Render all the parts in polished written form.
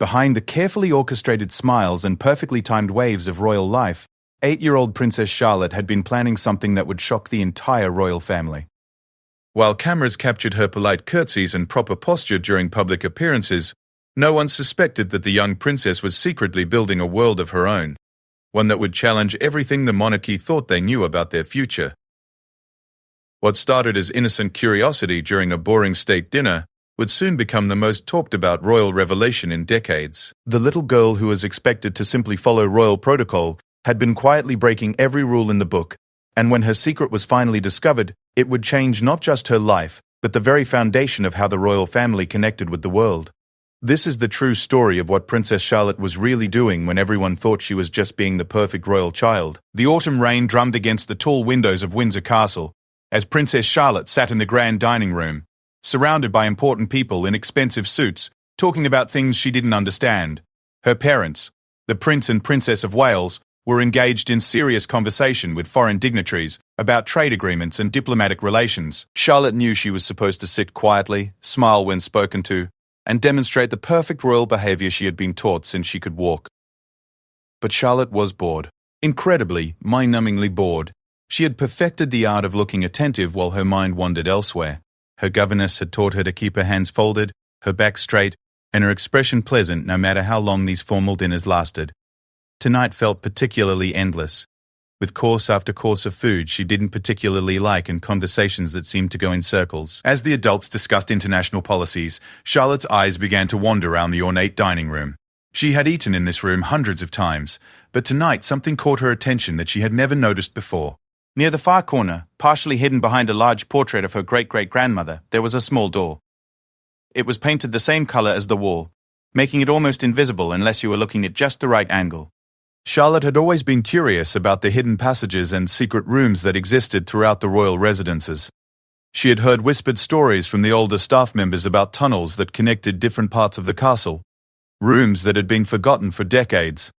Behind the carefully orchestrated smiles and perfectly timed waves of royal life, 8-year-old Princess Charlotte had been planning something that would shock the entire royal family. While cameras captured her polite curtsies and proper posture during public appearances, no one suspected that the young princess was secretly building a world of her own, one that would challenge everything the monarchy thought they knew about their future. What started as innocent curiosity during a boring state dinner would soon become the most talked about royal revelation in decades. The little girl who was expected to simply follow royal protocol had been quietly breaking every rule in the book, and when her secret was finally discovered, it would change not just her life, but the very foundation of how the royal family connected with the world. This is the true story of what Princess Charlotte was really doing when everyone thought she was just being the perfect royal child. The autumn rain drummed against the tall windows of Windsor Castle as Princess Charlotte sat in the grand dining room, surrounded by important people in expensive suits, talking about things she didn't understand. Her parents, the Prince and Princess of Wales, were engaged in serious conversation with foreign dignitaries about trade agreements and diplomatic relations. Charlotte knew she was supposed to sit quietly, smile when spoken to, and demonstrate the perfect royal behavior she had been taught since she could walk. But Charlotte was bored. Incredibly, mind-numbingly bored. She had perfected the art of looking attentive while her mind wandered elsewhere. Her governess had taught her to keep her hands folded, her back straight, and her expression pleasant no matter how long these formal dinners lasted. Tonight felt particularly endless, with course after course of food she didn't particularly like and conversations that seemed to go in circles. As the adults discussed international policies, Charlotte's eyes began to wander around the ornate dining room. She had eaten in this room hundreds of times, but tonight something caught her attention that she had never noticed before. Near the far corner, partially hidden behind a large portrait of her great-great-grandmother, there was a small door. It was painted the same color as the wall, making it almost invisible unless you were looking at just the right angle. Charlotte had always been curious about the hidden passages and secret rooms that existed throughout the royal residences. She had heard whispered stories from the older staff members about tunnels that connected different parts of the castle, rooms that had been forgotten for decades,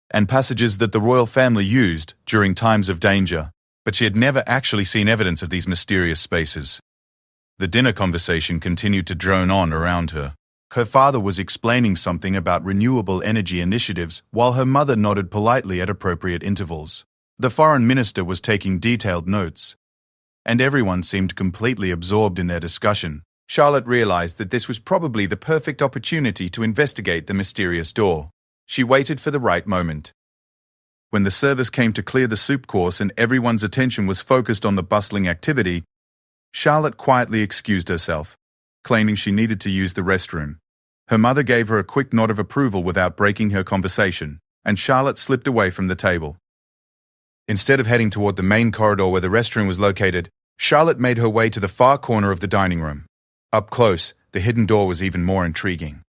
and passages that the royal family used during times of danger. But she had never actually seen evidence of these mysterious spaces. The dinner conversation continued to drone on around her. Her father was explaining something about renewable energy initiatives while her mother nodded politely at appropriate intervals. The foreign minister was taking detailed notes, and everyone seemed completely absorbed in their discussion. Charlotte realized that this was probably the perfect opportunity to investigate the mysterious door. She waited for the right moment. When the service came to clear the soup course and everyone's attention was focused on the bustling activity, Charlotte quietly excused herself, claiming she needed to use the restroom. Her mother gave her a quick nod of approval without breaking her conversation, and Charlotte slipped away from the table. Instead of heading toward the main corridor where the restroom was located, Charlotte made her way to the far corner of the dining room. Up close, the hidden door was even more intriguing.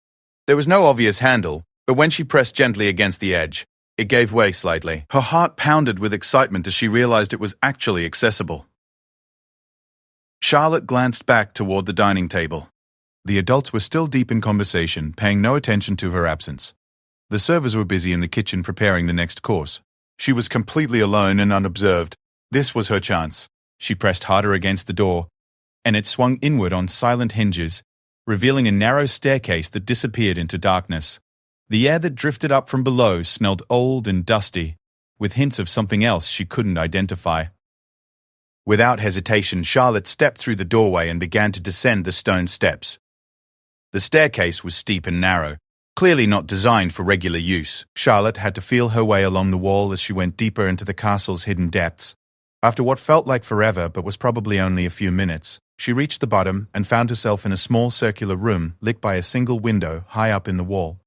There was no obvious handle, but when she pressed gently against the edge, it gave way slightly. Her heart pounded with excitement as she realized it was actually accessible. Charlotte glanced back toward the dining table. The adults were still deep in conversation, paying no attention to her absence. The servers were busy in the kitchen preparing the next course. She was completely alone and unobserved. This was her chance. She pressed harder against the door, and it swung inward on silent hinges, revealing a narrow staircase that disappeared into darkness. The air that drifted up from below smelled old and dusty, with hints of something else she couldn't identify. Without hesitation, Charlotte stepped through the doorway and began to descend the stone steps. The staircase was steep and narrow, clearly not designed for regular use. Charlotte had to feel her way along the wall as she went deeper into the castle's hidden depths. After what felt like forever but was probably only a few minutes, she reached the bottom and found herself in a small circular room lit by a single window high up in the wall.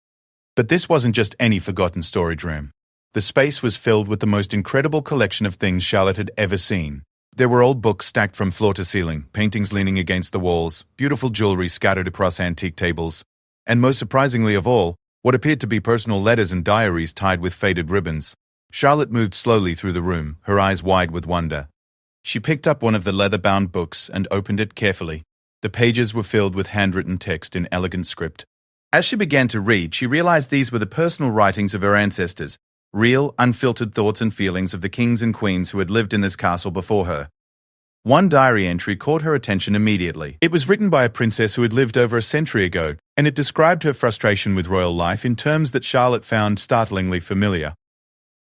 But this wasn't just any forgotten storage room. The space was filled with the most incredible collection of things Charlotte had ever seen. There were old books stacked from floor to ceiling, paintings leaning against the walls, beautiful jewelry scattered across antique tables, and most surprisingly of all, what appeared to be personal letters and diaries tied with faded ribbons. Charlotte moved slowly through the room, her eyes wide with wonder. She picked up one of the leather-bound books and opened it carefully. The pages were filled with handwritten text in elegant script. As she began to read, she realized these were the personal writings of her ancestors, real, unfiltered thoughts and feelings of the kings and queens who had lived in this castle before her. One diary entry caught her attention immediately. It was written by a princess who had lived over a century ago, and it described her frustration with royal life in terms that Charlotte found startlingly familiar.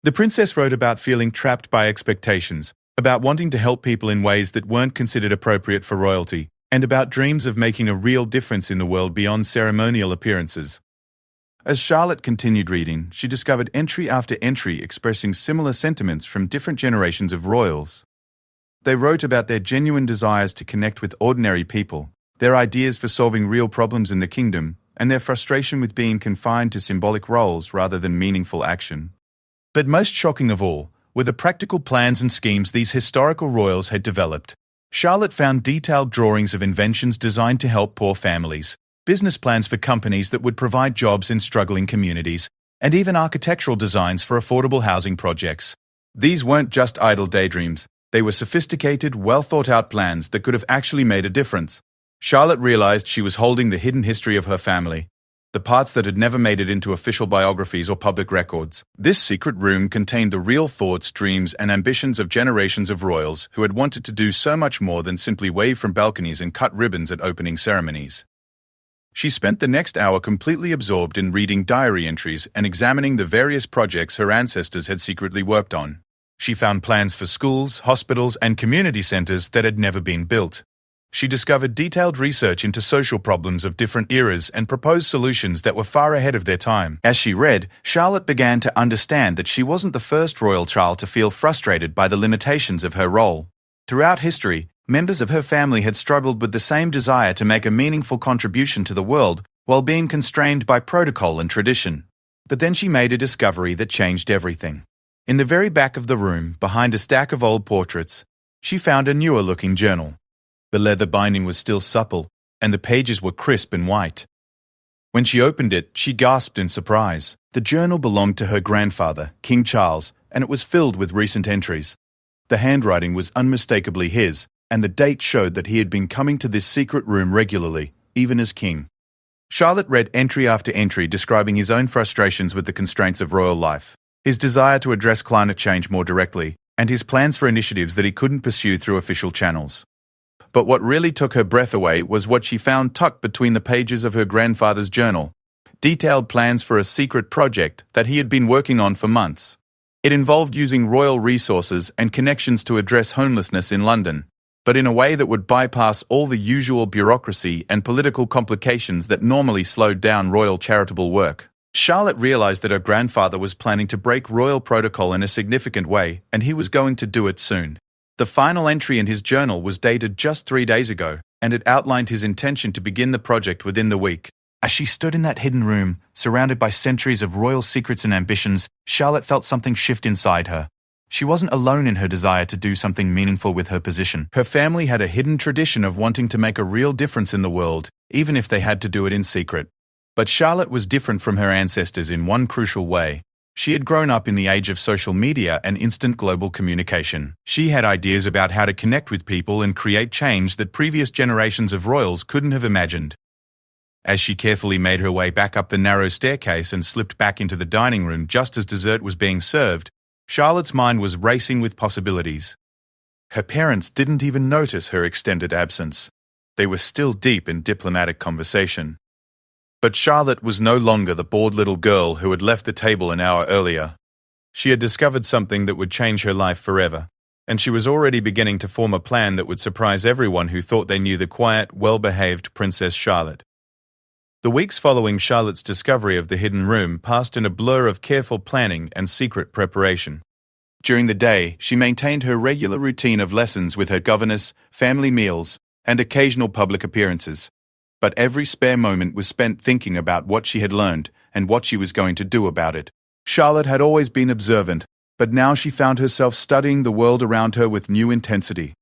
The princess wrote about feeling trapped by expectations, about wanting to help people in ways that weren't considered appropriate for royalty, and about dreams of making a real difference in the world beyond ceremonial appearances. As Charlotte continued reading, she discovered entry after entry expressing similar sentiments from different generations of royals. They wrote about their genuine desires to connect with ordinary people, their ideas for solving real problems in the kingdom, and their frustration with being confined to symbolic roles rather than meaningful action. But most shocking of all were the practical plans and schemes these historical royals had developed. Charlotte found detailed drawings of inventions designed to help poor families, business plans for companies that would provide jobs in struggling communities, and even architectural designs for affordable housing projects. These weren't just idle daydreams, they were sophisticated, well-thought-out plans that could have actually made a difference. Charlotte realized she was holding the hidden history of her family, the parts that had never made it into official biographies or public records. This secret room contained the real thoughts, dreams, and ambitions of generations of royals who had wanted to do so much more than simply wave from balconies and cut ribbons at opening ceremonies. She spent the next hour completely absorbed in reading diary entries and examining the various projects her ancestors had secretly worked on. She found plans for schools, hospitals, and community centers that had never been built. She discovered detailed research into social problems of different eras and proposed solutions that were far ahead of their time. As she read, Charlotte began to understand that she wasn't the first royal child to feel frustrated by the limitations of her role. Throughout history, members of her family had struggled with the same desire to make a meaningful contribution to the world while being constrained by protocol and tradition. But then she made a discovery that changed everything. In the very back of the room, behind a stack of old portraits, she found a newer-looking journal. The leather binding was still supple, and the pages were crisp and white. When she opened it, she gasped in surprise. The journal belonged to her grandfather, King Charles, and it was filled with recent entries. The handwriting was unmistakably his, and the date showed that he had been coming to this secret room regularly, even as king. Charlotte read entry after entry describing his own frustrations with the constraints of royal life, his desire to address climate change more directly, and his plans for initiatives that he couldn't pursue through official channels. But what really took her breath away was what she found tucked between the pages of her grandfather's journal, detailed plans for a secret project that he had been working on for months. It involved using royal resources and connections to address homelessness in London, but in a way that would bypass all the usual bureaucracy and political complications that normally slowed down royal charitable work. Charlotte realized that her grandfather was planning to break royal protocol in a significant way, and he was going to do it soon. The final entry in his journal was dated just 3 days ago, and it outlined his intention to begin the project within the week. As she stood in that hidden room, surrounded by centuries of royal secrets and ambitions, Charlotte felt something shift inside her. She wasn't alone in her desire to do something meaningful with her position. Her family had a hidden tradition of wanting to make a real difference in the world, even if they had to do it in secret. But Charlotte was different from her ancestors in one crucial way. She had grown up in the age of social media and instant global communication. She had ideas about how to connect with people and create change that previous generations of royals couldn't have imagined. As she carefully made her way back up the narrow staircase and slipped back into the dining room just as dessert was being served, Charlotte's mind was racing with possibilities. Her parents didn't even notice her extended absence. They were still deep in diplomatic conversation. But Charlotte was no longer the bored little girl who had left the table an hour earlier. She had discovered something that would change her life forever, and she was already beginning to form a plan that would surprise everyone who thought they knew the quiet, well-behaved Princess Charlotte. The weeks following Charlotte's discovery of the hidden room passed in a blur of careful planning and secret preparation. During the day, she maintained her regular routine of lessons with her governess, family meals, and occasional public appearances. But every spare moment was spent thinking about what she had learned and what she was going to do about it. Charlotte had always been observant, but now she found herself studying the world around her with new intensity.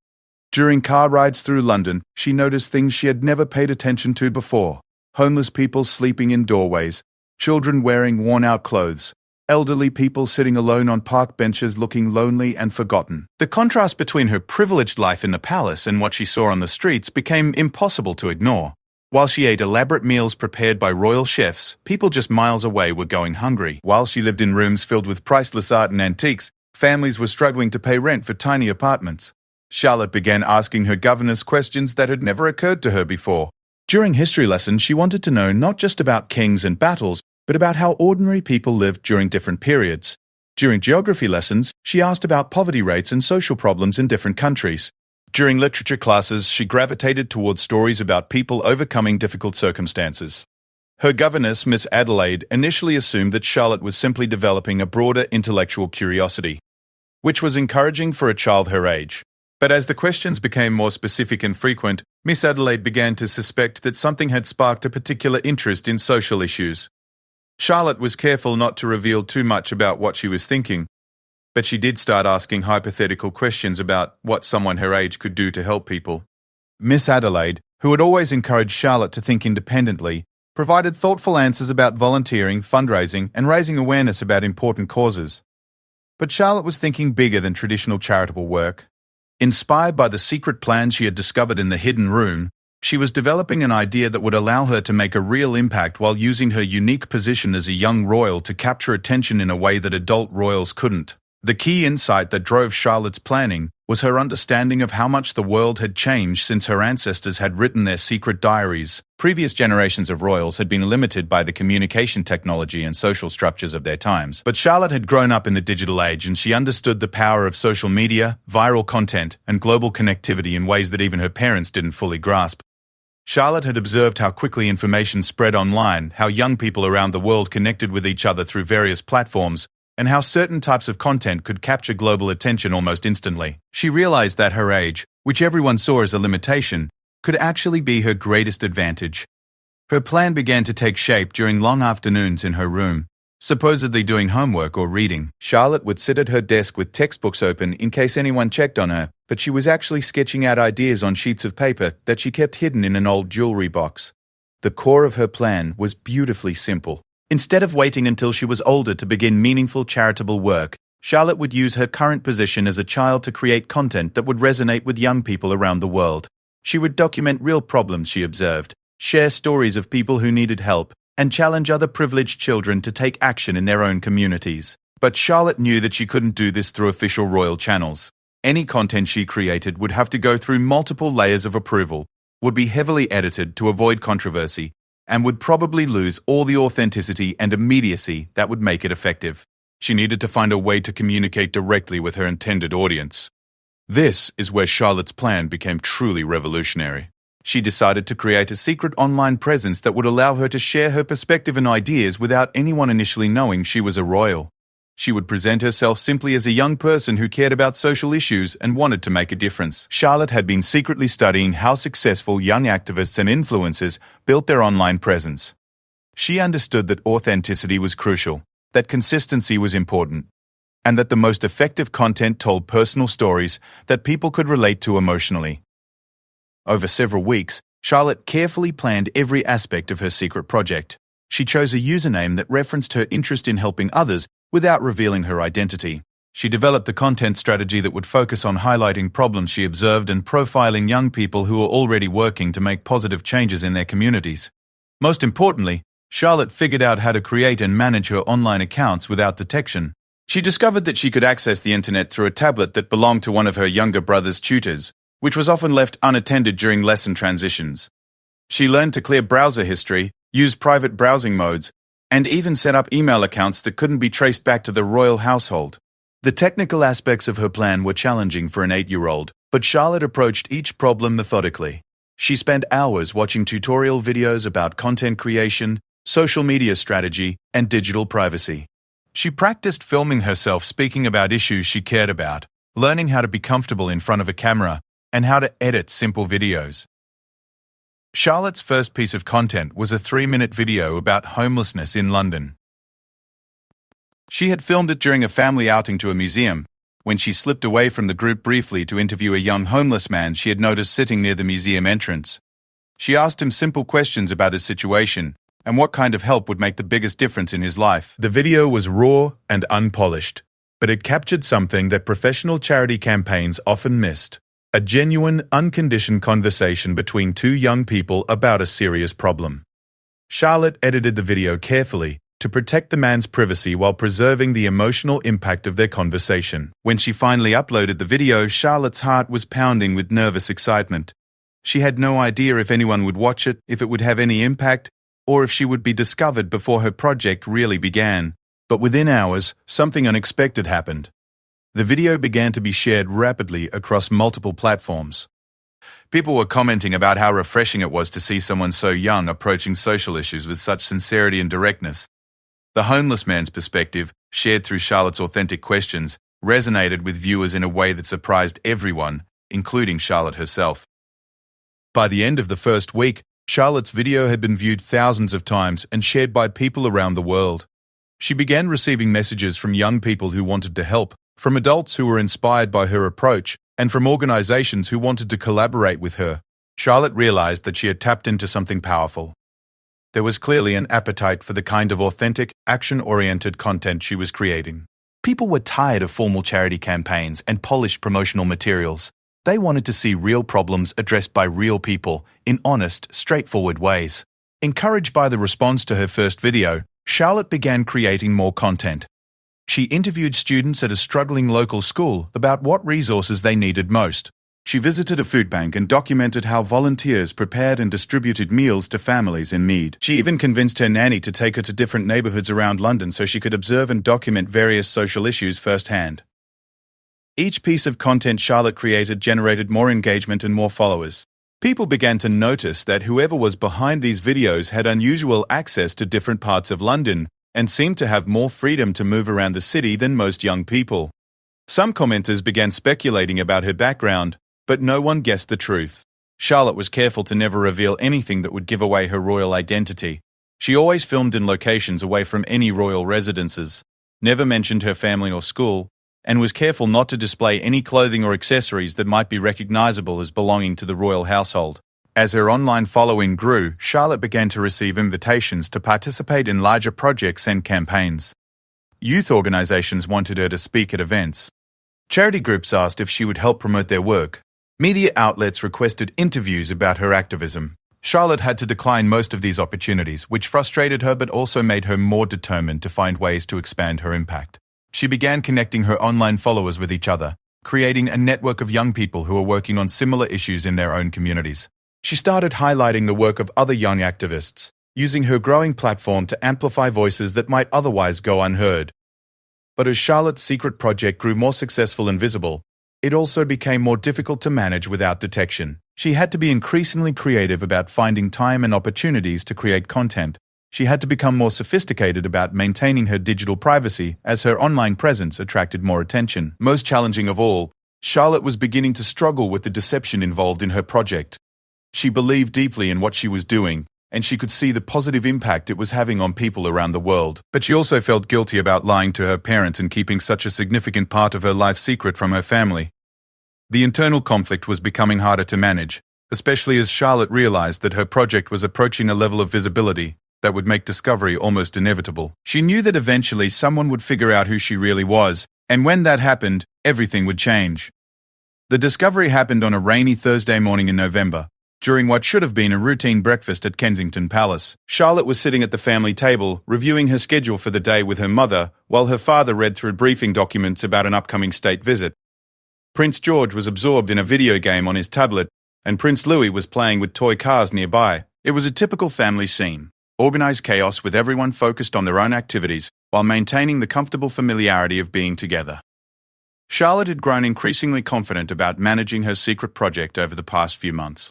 During car rides through London, she noticed things she had never paid attention to before. Homeless people sleeping in doorways, children wearing worn-out clothes, elderly people sitting alone on park benches looking lonely and forgotten. The contrast between her privileged life in the palace and what she saw on the streets became impossible to ignore. While she ate elaborate meals prepared by royal chefs, people just miles away were going hungry. While she lived in rooms filled with priceless art and antiques, families were struggling to pay rent for tiny apartments. Charlotte began asking her governess questions that had never occurred to her before. During history lessons, she wanted to know not just about kings and battles, but about how ordinary people lived during different periods. During geography lessons, she asked about poverty rates and social problems in different countries. During literature classes, she gravitated towards stories about people overcoming difficult circumstances. Her governess, Miss Adelaide, initially assumed that Charlotte was simply developing a broader intellectual curiosity, which was encouraging for a child her age. But as the questions became more specific and frequent, Miss Adelaide began to suspect that something had sparked a particular interest in social issues. Charlotte was careful not to reveal too much about what she was thinking, but she did start asking hypothetical questions about what someone her age could do to help people. Miss Adelaide, who had always encouraged Charlotte to think independently, provided thoughtful answers about volunteering, fundraising, and raising awareness about important causes. But Charlotte was thinking bigger than traditional charitable work. Inspired by the secret plan she had discovered in the hidden room, she was developing an idea that would allow her to make a real impact while using her unique position as a young royal to capture attention in a way that adult royals couldn't. The key insight that drove Charlotte's planning was her understanding of how much the world had changed since her ancestors had written their secret diaries. Previous generations of royals had been limited by the communication technology and social structures of their times. But Charlotte had grown up in the digital age, and she understood the power of social media, viral content, and global connectivity in ways that even her parents didn't fully grasp. Charlotte had observed how quickly information spread online, how young people around the world connected with each other through various platforms, and how certain types of content could capture global attention almost instantly. She realized that her age, which everyone saw as a limitation, could actually be her greatest advantage. Her plan began to take shape during long afternoons in her room. Supposedly doing homework or reading, Charlotte would sit at her desk with textbooks open in case anyone checked on her, but she was actually sketching out ideas on sheets of paper that she kept hidden in an old jewelry box. The core of her plan was beautifully simple. Instead of waiting until she was older to begin meaningful charitable work, Charlotte would use her current position as a child to create content that would resonate with young people around the world. She would document real problems she observed, share stories of people who needed help, and challenge other privileged children to take action in their own communities. But Charlotte knew that she couldn't do this through official royal channels. Any content she created would have to go through multiple layers of approval, would be heavily edited to avoid controversy, and would probably lose all the authenticity and immediacy that would make it effective. She needed to find a way to communicate directly with her intended audience. This is where Charlotte's plan became truly revolutionary. She decided to create a secret online presence that would allow her to share her perspective and ideas without anyone initially knowing she was a royal. She would present herself simply as a young person who cared about social issues and wanted to make a difference. Charlotte had been secretly studying how successful young activists and influencers built their online presence. She understood that authenticity was crucial, that consistency was important, and that the most effective content told personal stories that people could relate to emotionally. Over several weeks, Charlotte carefully planned every aspect of her secret project. She chose a username that referenced her interest in helping others without revealing her identity. She developed a content strategy that would focus on highlighting problems she observed and profiling young people who were already working to make positive changes in their communities. Most importantly, Charlotte figured out how to create and manage her online accounts without detection. She discovered that she could access the internet through a tablet that belonged to one of her younger brother's tutors, which was often left unattended during lesson transitions. She learned to clear browser history, use private browsing modes, and even set up email accounts that couldn't be traced back to the royal household. The technical aspects of her plan were challenging for an 8-year-old, but Charlotte approached each problem methodically. She spent hours watching tutorial videos about content creation, social media strategy, and digital privacy. She practiced filming herself speaking about issues she cared about, learning how to be comfortable in front of a camera, and how to edit simple videos. Charlotte's first piece of content was a 3-minute video about homelessness in London. She had filmed it during a family outing to a museum, when she slipped away from the group briefly to interview a young homeless man she had noticed sitting near the museum entrance. She asked him simple questions about his situation and what kind of help would make the biggest difference in his life. The video was raw and unpolished, but it captured something that professional charity campaigns often missed: a genuine, unconditioned conversation between two young people about a serious problem. Charlotte edited the video carefully to protect the man's privacy while preserving the emotional impact of their conversation. When she finally uploaded the video, Charlotte's heart was pounding with nervous excitement. She had no idea if anyone would watch it, if it would have any impact, or if she would be discovered before her project really began. But within hours, something unexpected happened. The video began to be shared rapidly across multiple platforms. People were commenting about how refreshing it was to see someone so young approaching social issues with such sincerity and directness. The homeless man's perspective, shared through Charlotte's authentic questions, resonated with viewers in a way that surprised everyone, including Charlotte herself. By the end of the first week, Charlotte's video had been viewed thousands of times and shared by people around the world. She began receiving messages from young people who wanted to help, from adults who were inspired by her approach, and from organizations who wanted to collaborate with her. Charlotte realized that she had tapped into something powerful. There was clearly an appetite for the kind of authentic, action-oriented content she was creating. People were tired of formal charity campaigns and polished promotional materials. They wanted to see real problems addressed by real people in honest, straightforward ways. Encouraged by the response to her first video, Charlotte began creating more content. She interviewed students at a struggling local school about what resources they needed most. She visited a food bank and documented how volunteers prepared and distributed meals to families in need. She even convinced her nanny to take her to different neighborhoods around London so she could observe and document various social issues firsthand. Each piece of content Charlotte created generated more engagement and more followers. People began to notice that whoever was behind these videos had unusual access to different parts of London and seemed to have more freedom to move around the city than most young people. Some commenters began speculating about her background, but no one guessed the truth. Charlotte was careful to never reveal anything that would give away her royal identity. She always filmed in locations away from any royal residences, never mentioned her family or school, and was careful not to display any clothing or accessories that might be recognizable as belonging to the royal household. As her online following grew, Charlotte began to receive invitations to participate in larger projects and campaigns. Youth organizations wanted her to speak at events. Charity groups asked if she would help promote their work. Media outlets requested interviews about her activism. Charlotte had to decline most of these opportunities, which frustrated her but also made her more determined to find ways to expand her impact. She began connecting her online followers with each other, creating a network of young people who were working on similar issues in their own communities. She started highlighting the work of other young activists, using her growing platform to amplify voices that might otherwise go unheard. But as Charlotte's secret project grew more successful and visible, it also became more difficult to manage without detection. She had to be increasingly creative about finding time and opportunities to create content. She had to become more sophisticated about maintaining her digital privacy as her online presence attracted more attention. Most challenging of all, Charlotte was beginning to struggle with the deception involved in her project. She believed deeply in what she was doing, and she could see the positive impact it was having on people around the world. But she also felt guilty about lying to her parents and keeping such a significant part of her life secret from her family. The internal conflict was becoming harder to manage, especially as Charlotte realized that her project was approaching a level of visibility that would make discovery almost inevitable. She knew that eventually someone would figure out who she really was, and when that happened, everything would change. The discovery happened on a rainy Thursday morning in November. During what should have been a routine breakfast at Kensington Palace, Charlotte was sitting at the family table, reviewing her schedule for the day with her mother, while her father read through briefing documents about an upcoming state visit. Prince George was absorbed in a video game on his tablet, and Prince Louis was playing with toy cars nearby. It was a typical family scene, organized chaos with everyone focused on their own activities while maintaining the comfortable familiarity of being together. Charlotte had grown increasingly confident about managing her secret project over the past few months.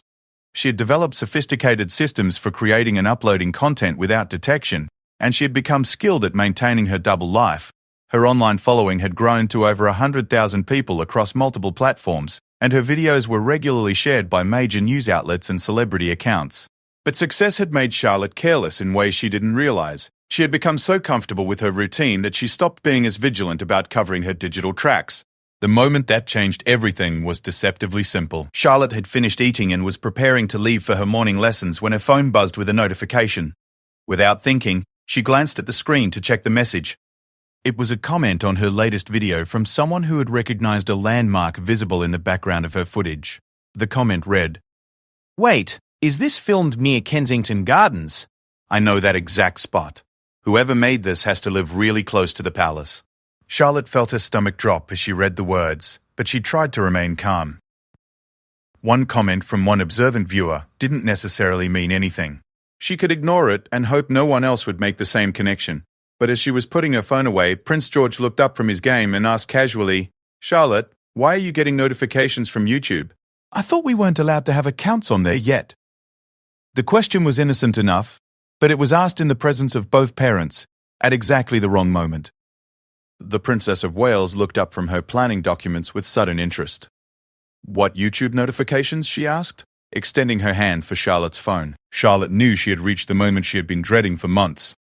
She had developed sophisticated systems for creating and uploading content without detection, and she had become skilled at maintaining her double life. Her online following had grown to over 100,000 people across multiple platforms, and her videos were regularly shared by major news outlets and celebrity accounts. But success had made Charlotte careless in ways she didn't realize. She had become so comfortable with her routine that she stopped being as vigilant about covering her digital tracks. The moment that changed everything was deceptively simple. Charlotte had finished eating and was preparing to leave for her morning lessons when her phone buzzed with a notification. Without thinking, she glanced at the screen to check the message. It was a comment on her latest video from someone who had recognized a landmark visible in the background of her footage. The comment read, "Wait, is this filmed near Kensington Gardens? I know that exact spot. Whoever made this has to live really close to the palace. Charlotte felt her stomach drop as she read the words, but she tried to remain calm. One comment from one observant viewer didn't necessarily mean anything. She could ignore it and hope no one else would make the same connection. But as she was putting her phone away, Prince George looked up from his game and asked casually, "Charlotte, why are you getting notifications from YouTube? I thought we weren't allowed to have accounts on there yet." The question was innocent enough, but it was asked in the presence of both parents, at exactly the wrong moment. The Princess of Wales looked up from her planning documents with sudden interest. "What YouTube notifications?" she asked, extending her hand for Charlotte's phone. Charlotte knew she had reached the moment she had been dreading for months.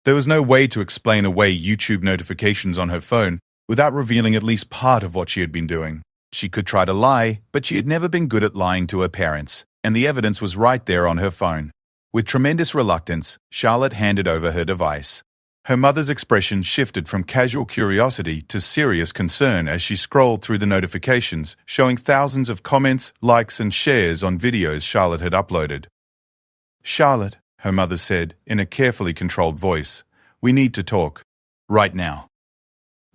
There was no way to explain away YouTube notifications on her phone without revealing at least part of what she had been doing. She could try to lie, but she had never been good at lying to her parents, and the evidence was right there on her phone. With tremendous reluctance, Charlotte handed over her device. Her mother's expression shifted from casual curiosity to serious concern as she scrolled through the notifications, showing thousands of comments, likes, and shares on videos Charlotte had uploaded. "Charlotte," her mother said in a carefully controlled voice, "we need to talk. Right now."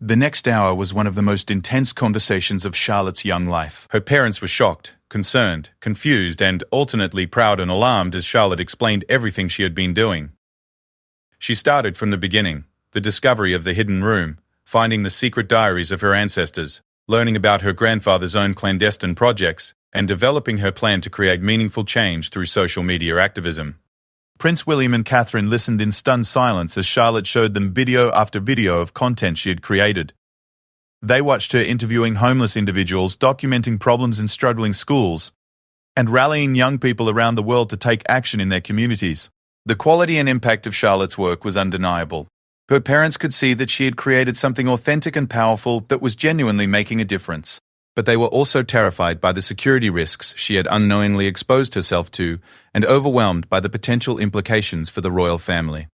The next hour was one of the most intense conversations of Charlotte's young life. Her parents were shocked, concerned, confused, and alternately proud and alarmed as Charlotte explained everything she had been doing. She started from the beginning, the discovery of the hidden room, finding the secret diaries of her ancestors, learning about her grandfather's own clandestine projects, and developing her plan to create meaningful change through social media activism. Prince William and Catherine listened in stunned silence as Charlotte showed them video after video of content she had created. They watched her interviewing homeless individuals, documenting problems in struggling schools, and rallying young people around the world to take action in their communities. The quality and impact of Charlotte's work was undeniable. Her parents could see that she had created something authentic and powerful that was genuinely making a difference. But they were also terrified by the security risks she had unknowingly exposed herself to and overwhelmed by the potential implications for the royal family.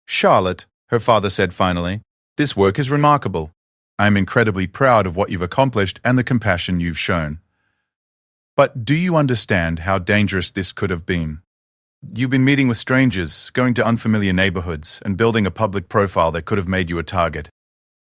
"Charlotte," her father said finally, "this work is remarkable. I am incredibly proud of what you've accomplished and the compassion you've shown. But do you understand how dangerous this could have been? You've been meeting with strangers, going to unfamiliar neighborhoods, and building a public profile that could have made you a target."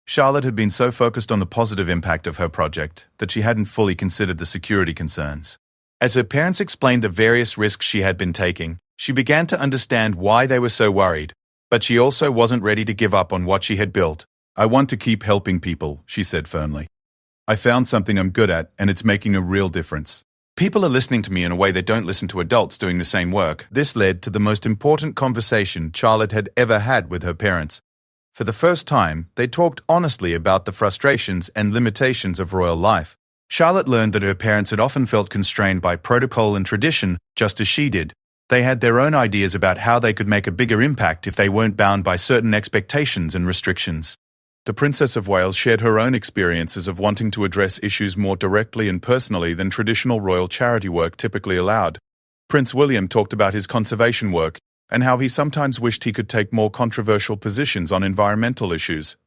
Charlotte had been so focused on the positive impact of her project that she hadn't fully considered the security concerns. As her parents explained the various risks she had been taking, she began to understand why they were so worried, but she also wasn't ready to give up on what she had built. "I want to keep helping people," she said firmly. "I found something I'm good at, and it's making a real difference. People are listening to me in a way they don't listen to adults doing the same work." This led to the most important conversation Charlotte had ever had with her parents. For the first time, they talked honestly about the frustrations and limitations of royal life. Charlotte learned that her parents had often felt constrained by protocol and tradition, just as she did. They had their own ideas about how they could make a bigger impact if they weren't bound by certain expectations and restrictions. The Princess of Wales shared her own experiences of wanting to address issues more directly and personally than traditional royal charity work typically allowed. Prince William talked about his conservation work and how he sometimes wished he could take more controversial positions on environmental issues.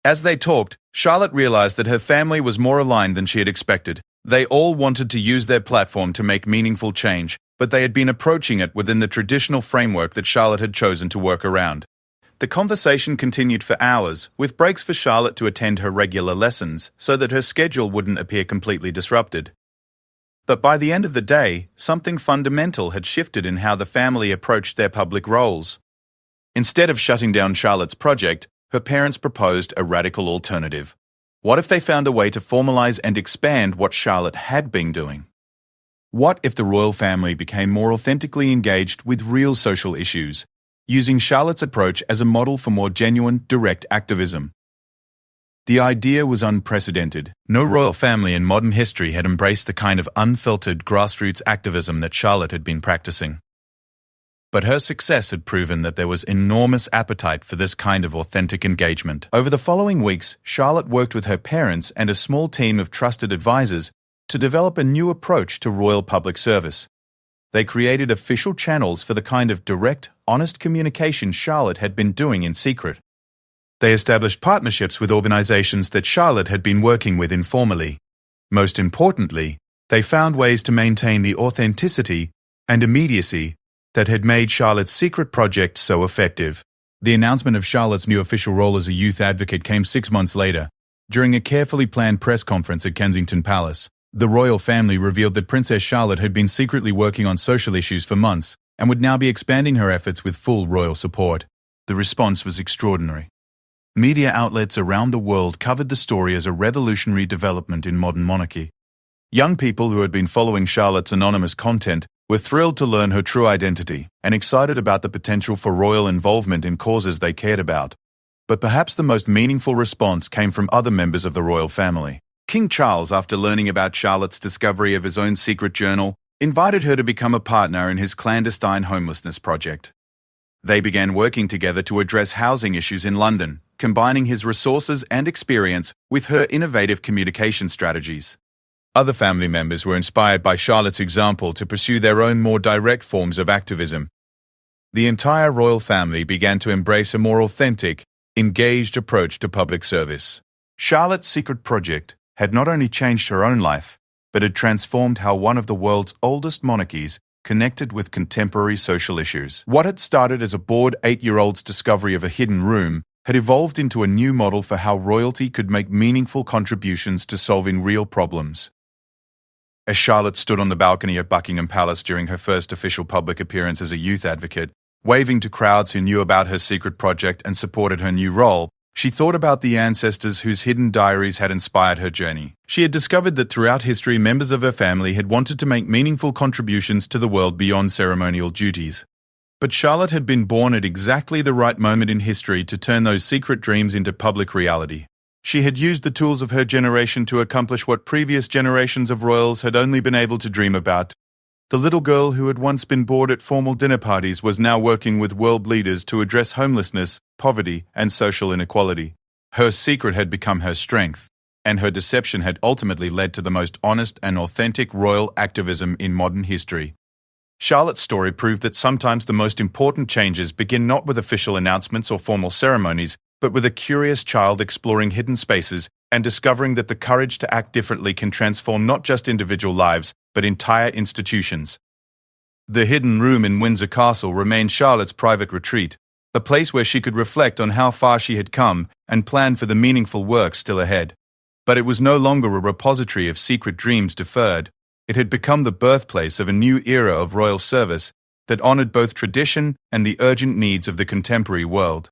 As they talked, Charlotte realized that her family was more aligned than she had expected. They all wanted to use their platform to make meaningful change, but they had been approaching it within the traditional framework that Charlotte had chosen to work around. The conversation continued for hours, with breaks for Charlotte to attend her regular lessons so that her schedule wouldn't appear completely disrupted. But by the end of the day, something fundamental had shifted in how the family approached their public roles. Instead of shutting down Charlotte's project, her parents proposed a radical alternative. What if they found a way to formalize and expand what Charlotte had been doing? What if the royal family became more authentically engaged with real social issues, using Charlotte's approach as a model for more genuine, direct activism? The idea was unprecedented. No royal family in modern history had embraced the kind of unfiltered grassroots activism that Charlotte had been practicing. But her success had proven that there was enormous appetite for this kind of authentic engagement. Over the following weeks, Charlotte worked with her parents and a small team of trusted advisors to develop a new approach to royal public service. They created official channels for the kind of direct, honest communication Charlotte had been doing in secret. They established partnerships with organizations that Charlotte had been working with informally. Most importantly, they found ways to maintain the authenticity and immediacy that had made Charlotte's secret project so effective. The announcement of Charlotte's new official role as a youth advocate came 6 months later. During a carefully planned press conference at Kensington Palace, the royal family revealed that Princess Charlotte had been secretly working on social issues for months and would now be expanding her efforts with full royal support. The response was extraordinary. Media outlets around the world covered the story as a revolutionary development in modern monarchy. Young people who had been following Charlotte's anonymous content were thrilled to learn her true identity and excited about the potential for royal involvement in causes they cared about. But perhaps the most meaningful response came from other members of the royal family. King Charles, after learning about Charlotte's discovery of his own secret journal, invited her to become a partner in his clandestine homelessness project. They began working together to address housing issues in London, combining his resources and experience with her innovative communication strategies. Other family members were inspired by Charlotte's example to pursue their own more direct forms of activism. The entire royal family began to embrace a more authentic, engaged approach to public service. Charlotte's secret project had not only changed her own life, but had transformed how one of the world's oldest monarchies connected with contemporary social issues. What had started as a bored 8-year-old's discovery of a hidden room had evolved into a new model for how royalty could make meaningful contributions to solving real problems. As Charlotte stood on the balcony at Buckingham Palace during her first official public appearance as a youth advocate, waving to crowds who knew about her secret project and supported her new role, she thought about the ancestors whose hidden diaries had inspired her journey. She had discovered that throughout history, members of her family had wanted to make meaningful contributions to the world beyond ceremonial duties. But Charlotte had been born at exactly the right moment in history to turn those secret dreams into public reality. She had used the tools of her generation to accomplish what previous generations of royals had only been able to dream about. The little girl who had once been bored at formal dinner parties was now working with world leaders to address homelessness, poverty, and social inequality. Her secret had become her strength, and her deception had ultimately led to the most honest and authentic royal activism in modern history. Charlotte's story proved that sometimes the most important changes begin not with official announcements or formal ceremonies, but with a curious child exploring hidden spaces and discovering that the courage to act differently can transform not just individual lives, but entire institutions. The hidden room in Windsor Castle remained Charlotte's private retreat, a place where she could reflect on how far she had come and plan for the meaningful work still ahead. But it was no longer a repository of secret dreams deferred. It had become the birthplace of a new era of royal service that honored both tradition and the urgent needs of the contemporary world.